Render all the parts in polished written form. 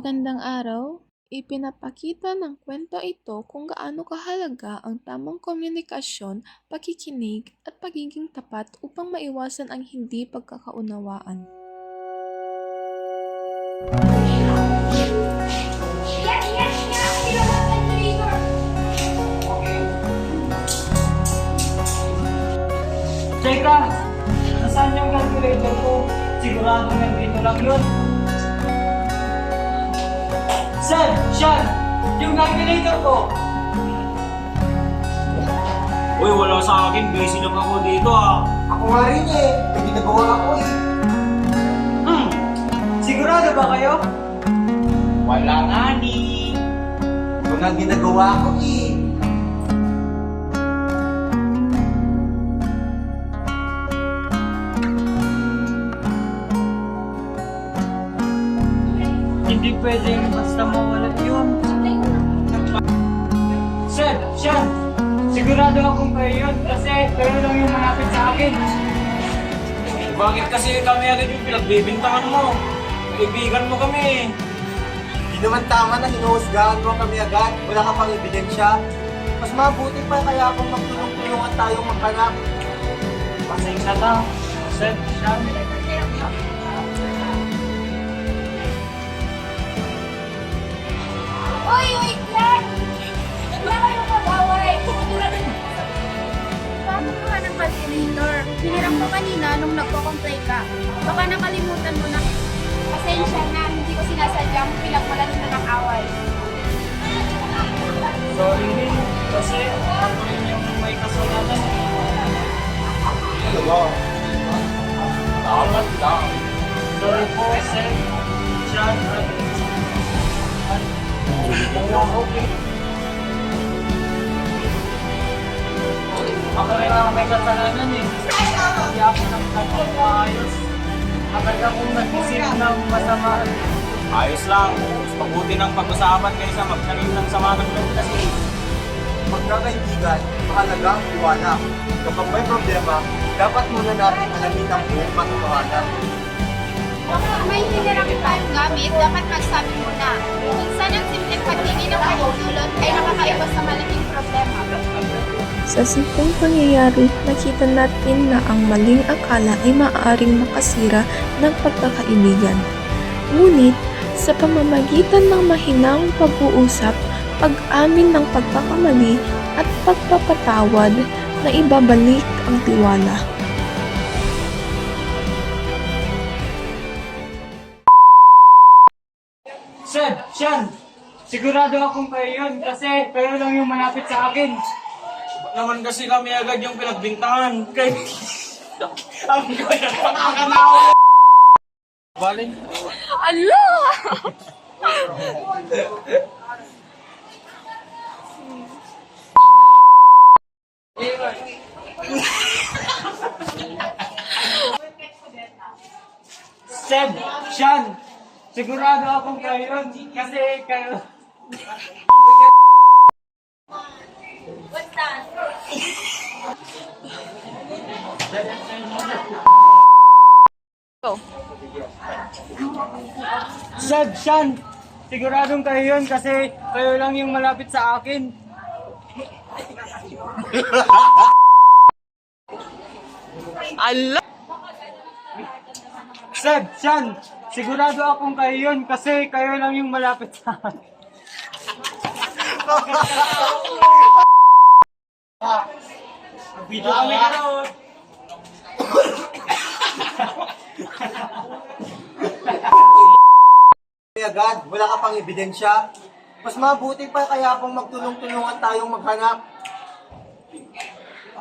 Magandang araw. Ipinapakita ng kwento ito kung gaano kahalaga ang tamang komunikasyon, pakikinig, at pagiging tapat upang maiwasan ang hindi pagkakaunawaan. Teka! Nasaan yung calculator ko? Sigurado nandito lang yun. Sir! Sean! Yung calculator ko! Uy, wala sa akin. Busy lang ako dito ah. Ako nga rin eh. May ginagawa ako eh. Sigurado ba kayo? Wala nga ni. Mga ginagawa ko eh. Hindi pwedeng basta mawala yun. Sir! Sean! Sigurado akong kayo yun kasi kayo lang yung malapit sa akin. Bakit kasi kami agad yung pinagbibintangan mo? Kaibigan mo kami. Di naman tama na hinuhusgahan mo kami agad. Wala ka pang ebidensya. Mas mabuti pa kaya kung magtulong-tulungan tayong maghanap. Pasensya na. Sir! Sean! Uy, wait lang! Wala kayo mag-away! Paano ka ng calculator? Hiniram ko kanina nung nagko-comply ka. Baka nakalimutan mo na. Pasensya na, hindi ko sinasadya mo pinagmulan na ng away. Sorry rin. Kasi ako rin yung may kasalanan. Dapat lang. Sorry po, Sir. Sean. Okay. Ako rin ang may kasalanan eh. Hindi ako nagkakaayos. Agad akong nag-isip ng masama. Ayos lang. Mas mabuti ng pag-usapan kaysa magkaroon ng sama ng loob kasi. Magkakaibigan, mahalaga ang iwanag. Kapag may problema, dapat muna natin alamin ang buong katotohanan. Kung may hiniram tayong gamit, dapat magsabi mo na. Minsan ang simpleng pagtingin ng pagdulot ay nakakaiwas sa malaking problema. Sa simpleng pangyayari, nakita natin na ang maling akala ay maaaring makasira ng pagkakaibigan. Ngunit, sa pamamagitan ng mahinahong pag-uusap, pag-amin ng pagkakamali at pagpapatawad na ibabalik ang tiwala. Sir, Sean. Sigurado akong kayo yun kasi kayo lang yung malapit sa akin. Ba't naman kasi kami agad yung pinagbintangan? Kay... Ang gaya pa nakakanawa. Balik. Ala! Sir, Sean. Sigurado akong kayo yun kasi kayo... Sir, Sean. Siguradong kayo yun kasi kayo lang yung malapit sa akin. Ala! Sir, Sean. Sigurado akong kayo yun kasi kayo lang yung malapit sa akin. Video kami karoon. Agad, wala ka pang ebidensya. Mas mabuti pa kaya kung magtulong-tulungan tayong maghanap.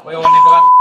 Uy, wala ba?